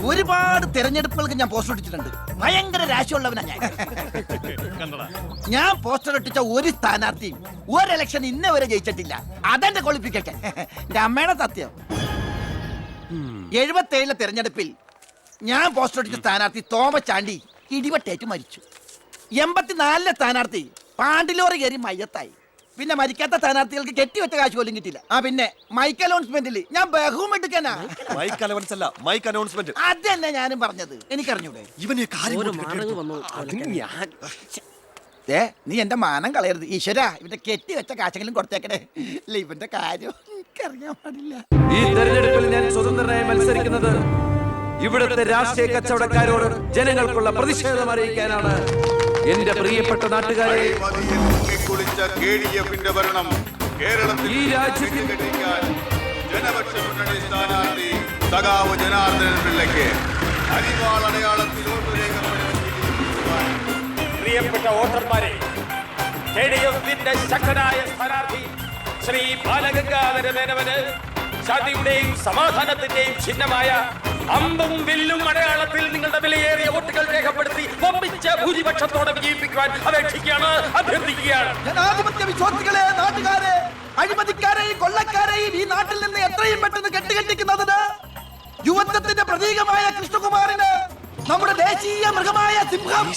ഒരുപാട് തെരഞ്ഞെടുപ്പുകൾക്ക് ഞാൻ പോസ്റ്റർ ഒട്ടിച്ചിട്ടുണ്ട്. ഭയങ്കര രാശിയുള്ളവനാ ഞാൻ. ഞാൻ പോസ്റ്റർ ഒട്ടിച്ച ഒരു സ്ഥാനാർത്ഥിയും ഒരു ഇലക്ഷൻ ഇന്നേ വരെ ജയിച്ചിട്ടില്ല. അതെന്റെ ക്വാളിഫിക്കേഷൻ. എന്റെ അമ്മയുടെ സത്യം. 77 തെരഞ്ഞെടുപ്പിൽ ഞാൻ പോസ്റ്റർ ഒട്ടിച്ച സ്ഥാനാർത്ഥി തോമസ് ചാണ്ടി ഇടിവെട്ടേറ്റ് മരിച്ചു. 84 സ്ഥാനാർത്ഥി പാണ്ടിലോറി കയറി മയ്യത്തായി. പിന്നെ മരിക്കാത്ത സ്ഥാനാർത്ഥികൾക്ക് കെട്ടിവെച്ച കാശ് പോലും കിട്ടില്ല. പിന്നെ മൈക്ക് അനൗൺസ്മെന്റിൽ ഞാൻ ബഹുമെടുക്കാനാ. മൈക്ക് അനൗൺസ് അല്ല, മൈക്ക് അനൗൺസ്മെന്റ്. അതന്നെ ഞാനും പറഞ്ഞത്. എനിക്കറിഞ്ഞൂടെ? നീ എന്റെ മാനം കളയരുത് ഈശ്വര. ഇവന്റെ കെട്ടിവെച്ച കാശെങ്കിലും കൊടുത്തേക്കണേ. ഇല്ല, ഇവന്റെ കാര്യം എനിക്കറിയാൻ പാടില്ല. ഈ തെരഞ്ഞെടുപ്പിൽ ഞാൻ സ്വതന്ത്രനായി മത്സരിക്കുന്നത് ഇവിടുത്തെ രാഷ്ട്രീയ കച്ചവടക്കാരോട് ജനങ്ങൾക്കുള്ള പ്രതിഷേധം അറിയിക്കാനാണ്. എന്റെ പ്രിയപ്പെട്ട നാട്ടുകാരെ, ഈ രാജ്യത്തിന്റെ ജനപക്ഷ മുന്നണി സ്ഥാനാർത്ഥി സഖാവ് ജനാർദ്ദനൻ പിള്ളയ്ക്ക് അരിവാൾ അടയാളത്തിൽ വോട്ട് രേഖപ്പെടുത്തിയിരിക്കുവാൻ പ്രിയപ്പെട്ട വോട്ടർമാരെ, KDFന്റെ ശക്തനായ സ്ഥാനാർത്ഥി ശ്രീ ബാലഗംഗാധര മേനോന് ശാന്തിയുടെയും സമാധാനത്തിന്റെയും ചിഹ്നമായ അമ്പും വില്ലും അടയാളത്തിൽ നിങ്ങളുടെ വിലയേറിയ വോട്ടുകൾ രേഖപ്പെടുത്തി വമ്പിച്ച ഭൂരിപക്ഷത്തോടെ വിജയിപ്പിക്കുവാൻ അപേക്ഷിക്കുകയാണ്, അഭ്യർത്ഥിക്കുകയാണ്. ജനാധിപത്യ വിശ്വാസികളെ, നാട്ടുകാരെ, അഴിമതിക്കാരെയും കൊള്ളക്കാരെയും ഈ നാട്ടിൽ നിന്ന് എത്രയും പെട്ടെന്ന് കെട്ടുകെട്ടിക്കുന്നതിന് യുവത്വത്തിന്റെ പ്രതീകമായ കൃഷ്ണകുമാറിന് നമ്മുടെ ദേശീയ മൃഗമായ സിംഹം,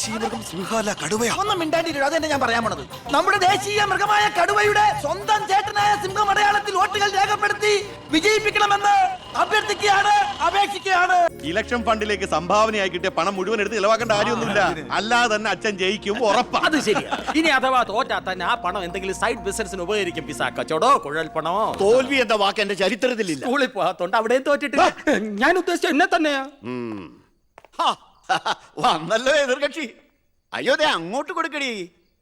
ഒന്നും മിണ്ടാണ്ടിരിക്കും, അതെന്നെ ഞാൻ പറയാൻ പോണത്. നമ്മുടെ ദേശീയ മൃഗമായ കടുവയുടെ സ്വന്തം ചേട്ടനായ സിംഹം അടയാളത്തിൽ വോട്ടുകൾ രേഖപ്പെടുത്തി വിജയിപ്പിക്കണമെന്ന് അഭ്യർത്ഥിക്കുകയാണ്, അപേക്ഷിക്കുകയാണ്. ഇലക്ഷൻ ഫണ്ടിലേക്ക് സംഭാവനയായി കിട്ടിയ പണം മുഴുവൻ എടുത്ത് ഇളവാക്കേണ്ട കാര്യമൊന്നുമില്ല. അല്ലാതെ തന്നെ അച്ഛൻ ജയിക്കും, ഉറപ്പാണ്. അത് ശരിയാ. ഇനി അഥവാ തോറ്റാ തന്നെ ആ പണം എന്തെങ്കിലും സൈഡ് ബിസിനസിന് ഉപകരിക്കും. പിസ കച്ചവടോ കുഴൽ പണമോ. തോൽവി എന്ന വാക്ക് എന്റെ ചരിത്രത്തിലില്ല. സ്കൂളിൽ പോകാത്തോണ്ട് അവിടെയും തോറ്റിട്ടില്ല. ഞാൻ ഉദ്ദേശിച്ച എന്നെ തന്നെയാ. വന്നല്ലോ എതിർകക്ഷി. അയ്യോ, ദേ അങ്ങോട്ട് കൊടുക്കടി.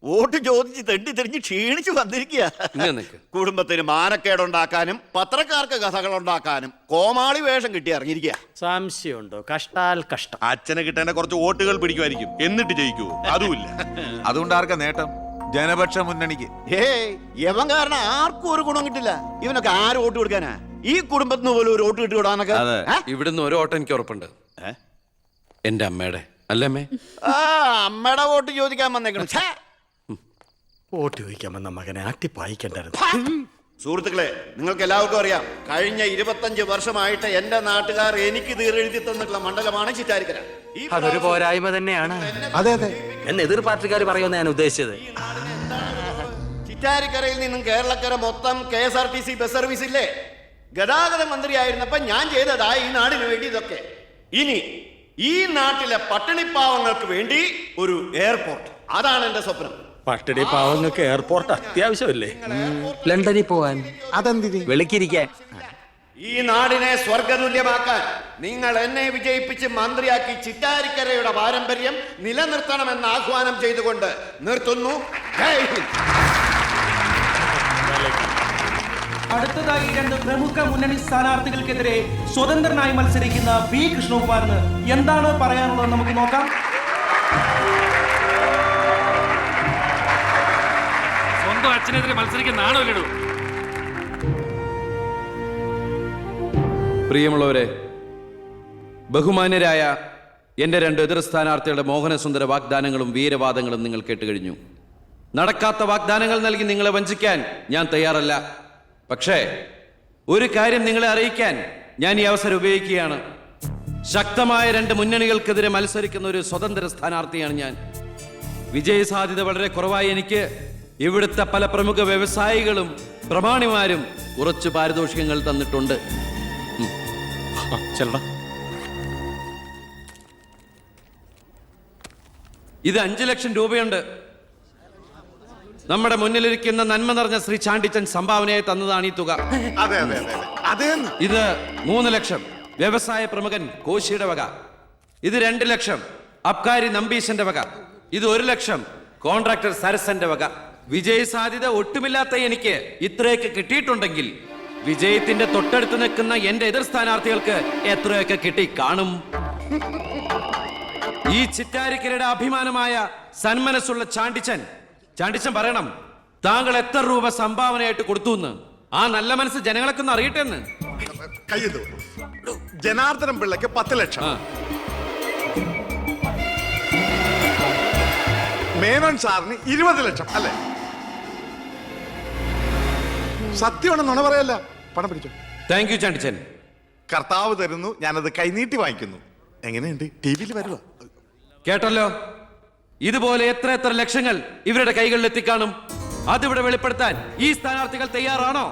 വോട്ട് ചോദിച്ച് തെണ്ടി തെരിഞ്ഞ് ക്ഷീണിച്ചു വന്നിരിക്കുക. കുടുംബത്തിന് മാനക്കേടുണ്ടാക്കാനും പത്രക്കാർക്ക് കഥകൾ ഉണ്ടാക്കാനും കോമാളി വേഷം കിട്ടി ഇറങ്ങിയിരിക്കുക. സംശയമുണ്ടോ? കഷ്ടാൽ കഷ്ടം. അച്ഛനെ കിട്ടേണ്ട കുറച്ച് വോട്ടുകൾ പിടിക്കുമായിരിക്കും, എന്നിട്ട് ജയിക്കൂ. അതുമില്ല. അതുകൊണ്ട് ആർക്കാ നേട്ടം? ജനപക്ഷ മുന്നണിക്ക്. യവൻ കാരണം ആർക്കും ഒരു ഗുണം കിട്ടില്ല. ഇവനൊക്കെ ആര് വോട്ട് കൊടുക്കാനാ? ഈ കുടുംബത്തിന് പോലും ഒരു വോട്ട് കിട്ടിവിടാനൊക്കെ. ഇവിടുന്ന് ഒരു വോട്ട് എനിക്ക് ഉറപ്പുണ്ട്. എന്റെ അമ്മയുടെ അല്ലമ്മേ. അമ്മയുടെ വോട്ട് ചോദിക്കാൻ വന്നേക്കണം. വോട്ട് ചോദിക്കാൻ വന്ന മകനെ ആട്ടിപ്പായിക്കണ്ടായിരുന്നു. സുഹൃത്തുക്കളെ, നിങ്ങൾക്ക് എല്ലാവർക്കും അറിയാം, കഴിഞ്ഞ 25 വർഷമായിട്ട് എന്റെ നാട്ടുകാർ എനിക്ക് തീരെഴുതി തന്നിട്ടുള്ള മണ്ഡലമാണ് ചിറ്റാരിക്കര. അതൊരു പോരായ്മ തന്നെയാണ്. അതെ അതെ, എന്ന് എതിർ പാർട്ടിക്കാർ പറയുമെന്ന് ഞാൻ ഉദ്ദേശിച്ചത്. ചിറ്റാരിക്കരയിൽ നിന്നും കേരളക്കര മൊത്തം KSRTC ബസ് സർവീസ് ഇല്ലേ? ഗതാഗത മന്ത്രിയായിരുന്നപ്പോ ഞാൻ ചെയ്തതാ ഈ നാടിന് വേണ്ടി ഇതൊക്കെ. ഇനി ഈ നാട്ടിലെ പട്ടിണിപ്പാവങ്ങൾക്ക് വേണ്ടി ഒരു എയർപോർട്ട്, അതാണ് എന്റെ സ്വപ്നം. പട്ടിണി പാവങ്ങൾക്ക് എയർപോർട്ട് അത്യാവശ്യമല്ലേ? ലണ്ടനിൽ പോവാൻ, അതെന്തിന്? വെളുക്കിരിക്കാൻ. ഈ നാടിനെ സ്വർഗതുല്യമാക്കാൻ നിങ്ങൾ എന്നെ വിജയിപ്പിച്ച് മന്ത്രിയാക്കി ചിറ്റാരിക്കരയുടെ പാരമ്പര്യം നിലനിർത്തണമെന്ന് ആഹ്വാനം ചെയ്തുകൊണ്ട് നിർത്തുന്നു. ജയ് ഹിന്ദ്. അടുത്തതായി 2 പ്രമുഖ മുന്നണി സ്ഥാനാർത്ഥികൾക്കെതിരെ സ്വതന്ത്രനായി മത്സരിക്കുന്ന ബി കൃഷ്ണകുമാറിന് എന്താണ് പറയാനുള്ളത് നമുക്ക് നോക്കാം. സ്വന്തം അച്ഛനെതിരെ മത്സരിക്കുന്നതാണോ ലഡു? പ്രിയമുള്ളവരെ, ബഹുമാന്യരായ എന്റെ 2 എതിർ സ്ഥാനാർത്ഥികളുടെ മോഹനസുന്ദര വാഗ്ദാനങ്ങളും വീരവാദങ്ങളും നിങ്ങൾ കേട്ടുകഴിഞ്ഞു. നടക്കാത്ത വാഗ്ദാനങ്ങൾ നൽകി നിങ്ങളെ വഞ്ചിക്കാൻ ഞാൻ തയ്യാറല്ല. പക്ഷേ ഒരു കാര്യം നിങ്ങളെ അറിയിക്കാൻ ഞാൻ ഈ അവസരം ഉപയോഗിക്കുകയാണ്. ശക്തമായ 2 മുന്നണികൾക്കെതിരെ മത്സരിക്കുന്ന ഒരു സ്വതന്ത്ര സ്ഥാനാർത്ഥിയാണ് ഞാൻ. വിജയ സാധ്യത വളരെ കുറവായി എനിക്ക് ഇവിടുത്തെ പല പ്രമുഖ വ്യവസായികളും പ്രമാണിമാരും കുറച്ച് പാരിതോഷികങ്ങൾ തന്നിട്ടുണ്ട്. ഇത് 5 ലക്ഷം രൂപയുണ്ട്. നമ്മുടെ മുന്നിലിരിക്കുന്ന നന്മ നിറഞ്ഞ ശ്രീ ചാണ്ടിച്ചൻ സംഭാവനയായി തന്നതാണ് ഈ തുക. ഇത് 3 ലക്ഷം വ്യവസായ പ്രമുഖൻ കോശിയുടെ വക. ഇത് 2 ലക്ഷം അബ്കാരി നമ്പീശന്റെ വക. ഇത് 1 ലക്ഷം കോൺട്രാക്ടർ സരസന്റെ വക. വിജയ സാധ്യത ഒട്ടുമില്ലാത്ത എനിക്ക് ഇത്രയൊക്കെ കിട്ടിയിട്ടുണ്ടെങ്കിൽ വിജയത്തിന്റെ തൊട്ടടുത്ത് നിൽക്കുന്ന എന്റെ എതിർ സ്ഥാനാർത്ഥികൾക്ക് എത്രയൊക്കെ കിട്ടി കാണും. ഈ ചിറ്റാരിക്കരയുടെ അഭിമാനമായ സന്മനസ്സുള്ള ചാണ്ടിച്ചൻ പറയണം, താങ്കൾ എത്ര രൂപ സംഭാവനയായിട്ട് കൊടുത്തു എന്ന്. ആ നല്ല മനസ്സ് ജനങ്ങളൊക്കെ ഒന്ന് അറിയട്ടെ എന്ന്. ജനാർദ്ദനം പിള്ളയ്ക്ക് 10 ലക്ഷം. മേനോൻ സാറിന് 20 ലക്ഷം അല്ലേ? സത്യമാണ്, നുണ പറയല്ല. പണം പിടിച്ചോ. Thank you Chandichan. കർത്താവ് തരുന്നു, ഞാനത് കൈനീട്ടി വാങ്ങിക്കുന്നു. എങ്ങനെയുണ്ട്? ടി.വിയിൽ വരുവാ. കേട്ടല്ലോ, ഇതുപോലെ എത്ര ലക്ഷങ്ങൾ ഇവരുടെ കൈകളിൽ എത്തിക്കാണും. അതിവിടെ വെളിപ്പെടുത്താൻ ഈ സ്ഥാനാർത്ഥികൾ തയ്യാറാണോ?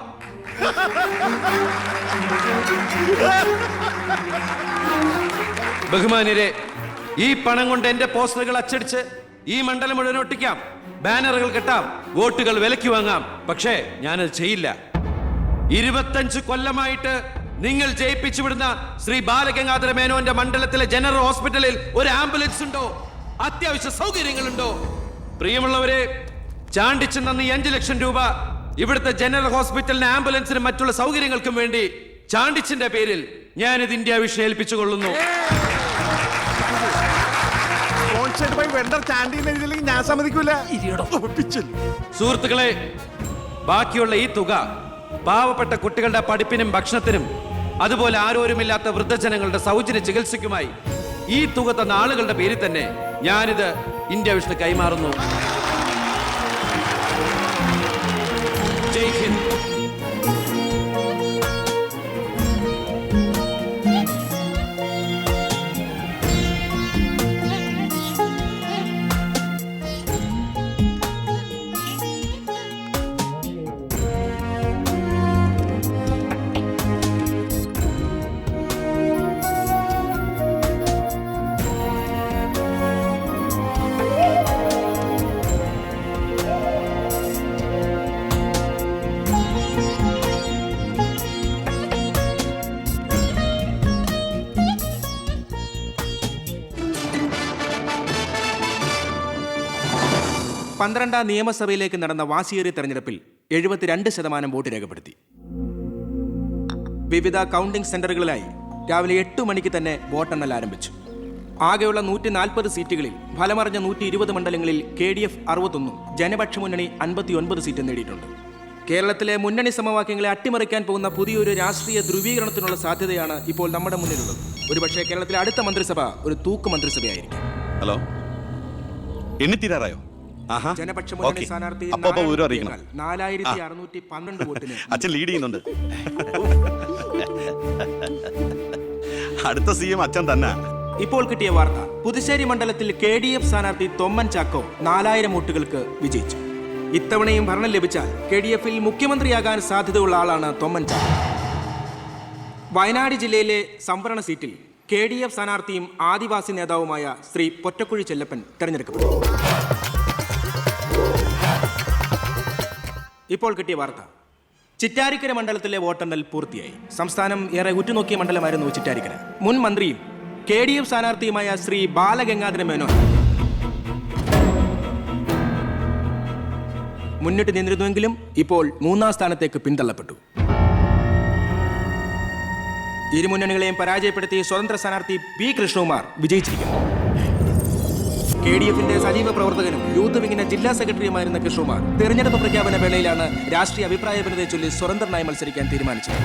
ബഹുമാന്യരെ, ഈ പണം കൊണ്ട് എന്റെ പോസ്റ്ററുകൾ അച്ചടിച്ച് ഈ മണ്ഡലം മുഴുവൻ ഒട്ടിക്കാം, ബാനറുകൾ കെട്ടാം, വോട്ടുകൾ വിലയ്ക്ക് വാങ്ങാം. പക്ഷേ ഞാനത് ചെയ്യില്ല. 25 കൊല്ലമായിട്ട് നിങ്ങൾ ജയിപ്പിച്ചു വിടുന്ന ശ്രീ ബാലഗംഗാധര മേനോന്റെ മണ്ഡലത്തിലെ ജനറൽ ഹോസ്പിറ്റലിൽ ഒരു ആംബുലൻസ് ഉണ്ടോ? അത്യാവശ്യ സൗകര്യങ്ങളുണ്ടോ? പ്രിയമുള്ളവരെ, ചാണ്ടിച്ചൻ നന്ദി 5 ലക്ഷം രൂപ ഇവിടുത്തെ ജനറൽ ഹോസ്പിറ്റലിന് ആംബുലൻസിനും മറ്റുള്ള സൗകര്യങ്ങൾക്കും വേണ്ടി ചാണ്ടിച്ചന്റെ പേരിൽ ഞാനിത് ഇന്ത്യ വിഷൻ ഏൽപ്പിച്ചുകൊള്ളുന്നു. ഞാൻ സമ്മതിക്കൂല. സുഹൃത്തുക്കളെ, ബാക്കിയുള്ള ഈ തുക പാവപ്പെട്ട കുട്ടികളുടെ പഠിപ്പിനും ഭക്ഷണത്തിനും അതുപോലെ ആരോരുമില്ലാത്ത വൃദ്ധജനങ്ങളുടെ സൗജന്യ ചികിത്സയ്ക്കുമായി ഈ തുക തന്ന ആളുകളുടെ പേരിൽ തന്നെ ഞാനിത് ഇന്ത്യ വിഷന് കൈമാറുന്നു. ജയ് ഹിന്ദ്. പന്ത്രണ്ടാം നിയമസഭയിലേക്ക് നടന്ന വാശിയേറിയ തെരഞ്ഞെടുപ്പിൽ 72% വോട്ട് രേഖപ്പെടുത്തി. വിവിധ കൗണ്ടിംഗ് സെന്ററുകളിലായി രാവിലെ 8 മണിക്ക് തന്നെ വോട്ടെണ്ണൽ ആരംഭിച്ചു. ആകെയുള്ള 140 സീറ്റുകളിൽ ഫലമറിഞ്ഞ 120 മണ്ഡലങ്ങളിൽ KDF 61, ജനപക്ഷ മുന്നണി 59 സീറ്റ് നേടിയിട്ടുണ്ട്. കേരളത്തിലെ മുന്നണി സമവാക്യങ്ങളെ അട്ടിമറിക്കാൻ പോകുന്ന പുതിയൊരു രാഷ്ട്രീയ ധ്രുവീകരണത്തിനുള്ള സാധ്യതയാണ് ഇപ്പോൾ നമ്മുടെ മുന്നിലുള്ളത്. ഒരുപക്ഷെ കേരളത്തിലെ അടുത്ത മന്ത്രിസഭ ഒരു തൂക്ക് മന്ത്രിസഭയായിരിക്കും. ഹലോ, എണ്ണിത്തീരാറായോ? ജനപക്ഷ മുന്നണി സ്ഥാനാർത്ഥി 4612 വോട്ടിന് അച്ഛൻ ലീഡ് ചെയ്യുന്നുണ്ട്. അടുത്ത CM അച്ഛൻ തന്നെ. ഇപ്പോൾ കിട്ടിയ വാർത്ത, പുതുശ്ശേരി മണ്ഡലത്തിൽ KDF സ്ഥാനാർത്ഥി തൊമ്മൻ ചാക്കോ 4000 വോട്ടുകൾക്ക് വിജയിച്ചു. ഇത്തവണയും ഭരണം ലഭിച്ചാൽ KDF-ൽ മുഖ്യമന്ത്രിയാകാൻ സാധ്യതയുള്ള ആളാണ് തൊമ്മൻ ചാക്കോ. വയനാട് ജില്ലയിലെ സംവരണ സീറ്റിൽ KDF സ്ഥാനാർത്ഥിയും ആദിവാസി നേതാവുമായ ശ്രീ പൊറ്റക്കുഴി ചെല്ലപ്പൻ തെരഞ്ഞെടുക്കപ്പെട്ടു. ഇപ്പോൾ കിട്ടിയ വാർത്ത, ചിറ്റാരിക്കര മണ്ഡലത്തിലെ വോട്ടെണ്ണൽ പൂർത്തിയായി. സംസ്ഥാനം ഏറെ ഉറ്റുനോക്കിയ മണ്ഡലമായിരുന്നു ചിറ്റാരിക്കര. മുൻ മന്ത്രിയും KDF സ്ഥാനാർത്ഥിയുമായ ശ്രീ ബാലഗംഗാധര മേനോൻ മുന്നിട്ട് നിന്നിരുന്നുവെങ്കിലും ഇപ്പോൾ 3ാം സ്ഥാനത്തേക്ക് പിന്തള്ളപ്പെട്ടു. ഇരു മുന്നണികളെയും പരാജയപ്പെടുത്തി സ്വതന്ത്ര സ്ഥാനാർത്ഥി P. കൃഷ്ണകുമാർ വിജയിച്ചിരിക്കുന്നു. KDF-ന്റെ സജീവ പ്രവർത്തകനും യൂത്ത് വിങ്ങിന്റെ ജില്ലാ സെക്രട്ടറിയുമായിരുന്ന കൃഷ്ണകുമാർ തെരഞ്ഞെടുപ്പ് പ്രഖ്യാപന വേളയിലാണ് രാഷ്ട്രീയ അഭിപ്രായ ഭിന്നതയെ ചൊല്ലി സ്വതന്ത്രനായി മത്സരിക്കാൻ തീരുമാനിച്ചത്.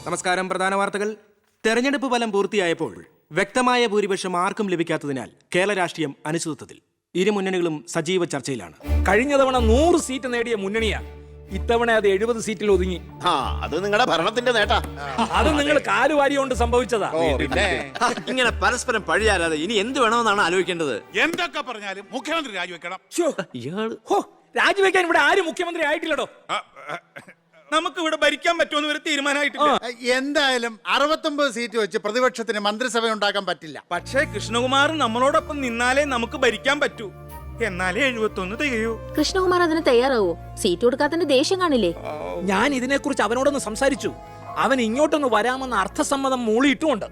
നമസ്കാരം. പ്രധാന വാർത്തകൾ. തെരഞ്ഞെടുപ്പ് ഫലം പൂർത്തിയായപ്പോൾ വ്യക്തമായ ഭൂരിപക്ഷം ആർക്കും ലഭിക്കാത്തതിനാൽ കേരള രാഷ്ട്രീയം അനിശ്ചിതത്വത്തിൽ. ഇരു മുന്നണികളും സജീവ ചർച്ചയിലാണ്. കഴിഞ്ഞ തവണ 100 സീറ്റ് നേടിയ മുന്നണിയാ, ഇത്തവണ അത് 70 സീറ്റിൽ ഒതുങ്ങി. അത് നിങ്ങളുടെ ഭരണത്തിന്റെ നേട്ടാ. അത് നിങ്ങൾ കാലുവാരി കൊണ്ട് സംഭവിച്ചതാ. ഇങ്ങനെ പരസ്പരം പഴിയാരാതെ ഇനി എന്ത് വേണമെന്നാണ് ആലോചിക്കേണ്ടത്. എന്തൊക്കെ പറഞ്ഞാലും മുഖ്യമന്ത്രി രാജിവെക്കണം. രാജിവെക്കാൻ ഇവിടെ ആരും മുഖ്യമന്ത്രി ആയിട്ടില്ലടോ. നമുക്ക് ഇവിടെ ഭരിക്കാൻ പറ്റുമെന്ന് ഒരു തീരുമാനമായിട്ടില്ല. എന്തായാലും 69 സീറ്റ് വെച്ച് പ്രതിപക്ഷത്തിന് മന്ത്രിസഭ ഉണ്ടാക്കാൻ പറ്റില്ല. പക്ഷേ കൃഷ്ണകുമാർ നമ്മളോടൊപ്പം നിന്നാലേ നമുക്ക് ഭരിക്കാൻ പറ്റൂ. എന്നാലേ 71 തികയൂ. കൃഷ്ണകുമാർ അതിന് തയ്യാറാവോ? സീറ്റ് കൊടുക്കാത്തതിന്റെ ദേഷ്യം കാണില്ലേ? ഞാൻ ഇതിനെക്കുറിച്ച് അവനോടൊന്ന് സംസാരിച്ചു. അവൻ ഇങ്ങോട്ടൊന്ന് വരാമെന്ന അർത്ഥസമ്മതം മൂളിയിട്ടുമുണ്ട്.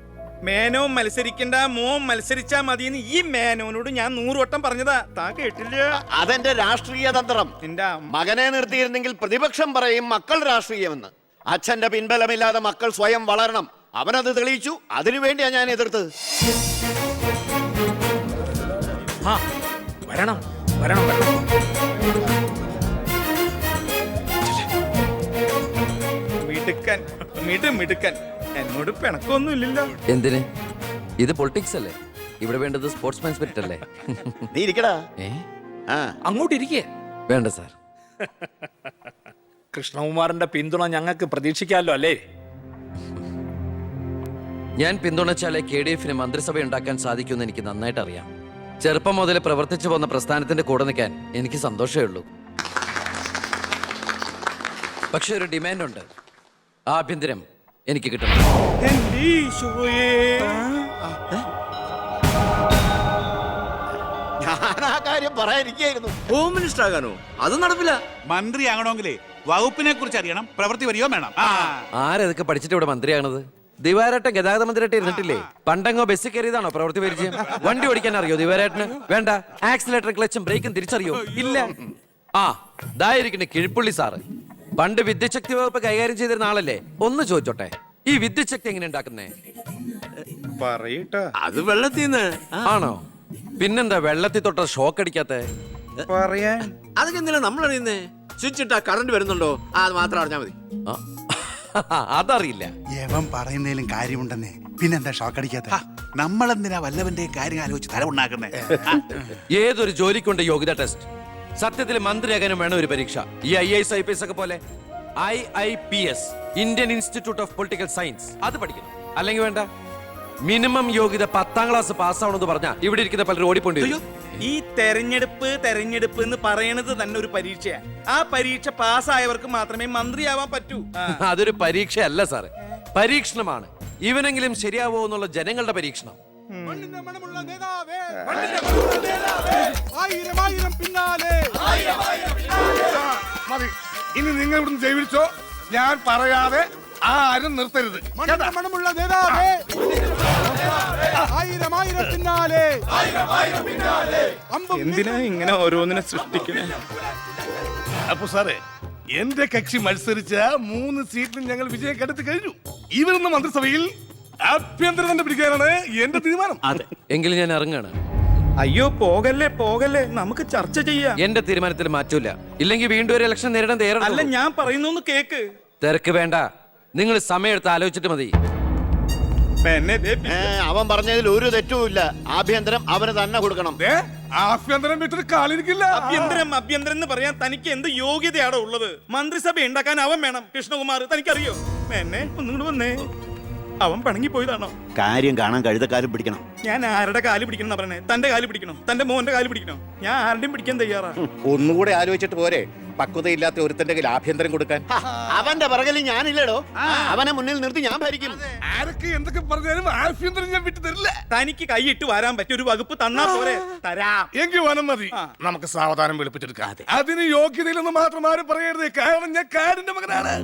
മേനോൻ മത്സരിക്കണ്ട, മോൻ മത്സരിച്ചാ മതിയെന്ന് ഈ മേനോനോട് ഞാൻ 100 വട്ടം പറഞ്ഞതാ. താൻ കേട്ടില്ല? അതെന്റെ രാഷ്ട്രീയ തന്ത്രം. നിന്റെ മകനെ നിർത്തിയിരുന്നെങ്കിൽ പ്രതിപക്ഷം പറയും മക്കൾ രാഷ്ട്രീയമെന്ന്. അച്ഛന്റെ പിൻബലമില്ലാതെ മക്കൾ സ്വയം വളരണം. അവനത് തെളിയിച്ചു. അതിനുവേണ്ടിയാ ഞാൻ എതിർത്തത്. ആ വരണം വരണം വരണം. മിടുക്കൻ മിടുക്കൻ. എന്നോട് പിണക്കൊന്നുമില്ലല്ലോ. എന്തിന്? ഇത് പൊളിറ്റിക്സ് അല്ലേ? ഇവിടെ വേണ്ടത് സ്പോർട്സ്മാൻ സ്പിരിറ്റ് അല്ലേ? നീ ഇരിക്കടാ. ആ അങ്ങോട്ടിരിക്കേ. വേണ്ട സാർ. കൃഷ്ണകുമാറിന്റെ പിന്തുണ ഞങ്ങൾക്ക് പ്രതീക്ഷിക്കാമല്ലോ അല്ലേ? ഞാൻ പിന്തുണച്ചാലേ KDF മന്ത്രിസഭ ഉണ്ടാക്കാൻ സാധിക്കുമെന്ന് എനിക്ക് നന്നായിട്ട് അറിയാം. ചെറുപ്പം മുതൽ പ്രവർത്തിച്ചു പോന്ന പ്രസ്ഥാനത്തിന്റെ കൂടെ നിൽക്കാൻ എനിക്ക് സന്തോഷമേ ഉള്ളൂ. പക്ഷെ ഒരു ഡിമാൻഡ് ഉണ്ട്. ആഭ്യന്തരം എനിക്ക് കിട്ടണം. എന്റെ ഈശോയേ. ഞാൻ ആ കാര്യം പറയാനിരിക്കായിരുന്നു. Home minister ആകാനോ? അത് നടപ്പില്ല. മന്ത്രിയാകണമെങ്കിലേ വകുപ്പിനെ കുറിച്ച് അറിയണം, പ്രവൃത്തി വരികയോ വേണം. ആരതൊക്കെ പഠിച്ചിട്ട് ഇവിടെ മന്ത്രിയാണത്? ദിവാരേട്ടൻ ഗതാഗത മന്ത്രിയായിട്ട് ഇരുന്നിട്ടില്ലേ? പണ്ടങ്ങോ ബസ്സിൽ കയറിയതാണോ പ്രവൃത്തി പരിചയം? വണ്ടി ഓടിക്കാൻ അറിയോ ദിവാരേട്ടന്? വേണ്ട. ആക്സിലേറ്റർ ക്ലച്ചും ബ്രേക്കും തിരിച്ചറിയോ? ഇല്ല. ആ ദായിരിക്കണേ കിഴിപ്പുള്ളി സാറ്. പണ്ട് വിദ്യുച്ഛക്തി വകുപ്പ് കൈകാര്യം ചെയ്തിരുന്ന ആളല്ലേ? ഒന്ന് ചോദിച്ചോട്ടെ, ഈ വിദ്യുച്ഛക്തി എങ്ങനെ ഉണ്ടാക്കുന്നേ? പറയട്ടാ. അത് വെള്ളത്തിന്ന്. ആണോ? പിന്നെന്താ വെള്ളത്തിൽ തൊട്ട ഷോക്ക് അടിക്കാത്ത? പറയാൻ അതൊക്കെ എന്തിനാ നമ്മൾ അറിയുന്നേ? സ്വിച്ച് ഇട്ടാ കറണ്ട് വരുന്നുണ്ടോ? അത് മാത്രം അറിഞ്ഞാ മതി. അതറിയില്ല. യവൻ പറയുന്നതിലും കാര്യമുണ്ടെന്നേ. പിന്നെന്താ ഷോക്ക് അടിക്കാത്ത? നമ്മളെന്തിനാ വല്ലവന്റെ കാര്യം ആലോചിച്ച് തല ഉണ്ടാക്കുന്നേ? ഏതൊരു ജോലിക്കുണ്ട് യോഗ്യത ടെസ്റ്റ്. സത്യത്തിൽ മന്ത്രിയാകാനും വേണം ഒരു പരീക്ഷ. ഈ IAS IPS ഒക്കെ പോലെ IIPS, Indian institute of political science, അത് പഠിക്കണം. അല്ലെങ്കിൽ വേണ്ട. മിനിമം യോഗ്യത 10ാം ക്ലാസ് പാസ്സാവണമെന്ന് പറഞ്ഞാ ഇവിടെ ഇരിക്കുന്ന പലരും ഓടിപ്പോണ്ടി വരും. ഈ തെരഞ്ഞെടുപ്പ് എന്ന് പറയണത് തന്നെ ഒരു പരീക്ഷയാ. ആ പരീക്ഷ പാസ്സായവർക്ക് മാത്രമേ മന്ത്രിയാവാൻ പറ്റൂ. അതൊരു പരീക്ഷയല്ല സാറേ, പരീക്ഷണമാണ്. ഇവനെങ്കിലും ശരിയാവോ എന്നുള്ള ജനങ്ങളുടെ പരീക്ഷണം. മതി. ഇനി നിങ്ങൾ ഇവിടുന്ന് ജൈവിച്ചോ. ഞാൻ പറയാതെ ആരും നിർത്തരുത്. മണമുള്ള നേതാവേ, ആയിരം ആയിരം പിന്നാലെ. എന്തിനാ ഇങ്ങനെ ഓരോന്നിനെ സൃഷ്ടിക്കണേ? അപ്പൊ സാറേ, എന്റെ കക്ഷി മത്സരിച്ച 3 സീറ്റിലും ഞങ്ങൾ വിജയം കണ്ടെത്തി കഴിഞ്ഞു. ഇവരുന്ന മന്ത്രിസഭയിൽ ആഭ്യന്തരം തന്നെ പിടിക്കാനാണ് എന്റെ തീരുമാനം. എങ്കിലും ഞാൻ ഇറങ്ങാണ്. അയ്യോ പോകല്ലേ, നമുക്ക് ചർച്ച ചെയ്യാം. എന്റെ തീരുമാനത്തിൽ മാറ്റൂല. ഇല്ലെങ്കിൽ വീണ്ടും ഒരു ഇലക്ഷൻ നേരിടാൻ അല്ല, തയ്യാറല്ല. ഞാൻ പറയുന്നു കേക്ക്. തിരക്ക് വേണ്ട. നിങ്ങൾ സമയമെടുത്ത് ആലോചിച്ചിട്ട് മതി. അവൻ പറഞ്ഞതിൽ ഒരു തെറ്റുമില്ല. ആഭ്യന്തരം അവന് തന്നെ കൊടുക്കണം. ആഭ്യന്തരം വിട്ടിട്ട് കാലിരിക്കില്ല. അഭ്യന്തരം എന്ന് പറയാൻ തനിക്ക് എന്ത് യോഗ്യതയാണോ ഉള്ളത്? മന്ത്രിസഭ ഉണ്ടാക്കാൻ അവൻ വേണം. കൃഷ്ണകുമാർ തനിക്കറിയോ? എന്നെ ഒന്നുകൂടെ വന്നേ. അവൻ പണങ്ങി പോയതാണോ? കാര്യം കാണാൻ കഴുതക്കാരും പിടിക്കണം. ഞാൻ ആരുടെ കാല് പിടിക്കണം പറഞ്ഞേ? തന്റെ കാല് പിടിക്കണോ? തന്റെ മോന്റെ കാല് പിടിക്കണോ? ഞാൻ ആരുടെയും പിടിക്കാൻ തയ്യാറാണ്. ഒന്നുകൂടെ ആലോചിച്ചിട്ട് പോരെ പക്വതയില്ലാത്ത ഒരുത്തന്റെ കയ്യിൽ ആഭ്യന്തരം കൊടുക്കാൻ. അവന്റെ പിറകിൽ ഞാനില്ലടോ. അവനെ മുന്നിൽ നിർത്തി ഞാൻ ഭരിക്കും. ആരൊക്കെ എന്തൊക്കെ പറഞ്ഞാലും ആഭ്യന്തരം ഞാൻ വിട്ടു തരില്ല. തനിക്ക് കൈയിട്ട് വരാൻ പറ്റിയ ഒരു വകുപ്പ് തന്നാ പോരെ? തരാം. എങ്കിൽ വനം മതി. നമുക്ക് സാവധാനം വെളുപ്പിച്ചെടുക്കാം. അതിന് യോഗ്യതയിലൊന്നും മാത്രം ആരും പറയരുത്. കാരണം ഞാൻ കാടിന്റെ മകനാണ്.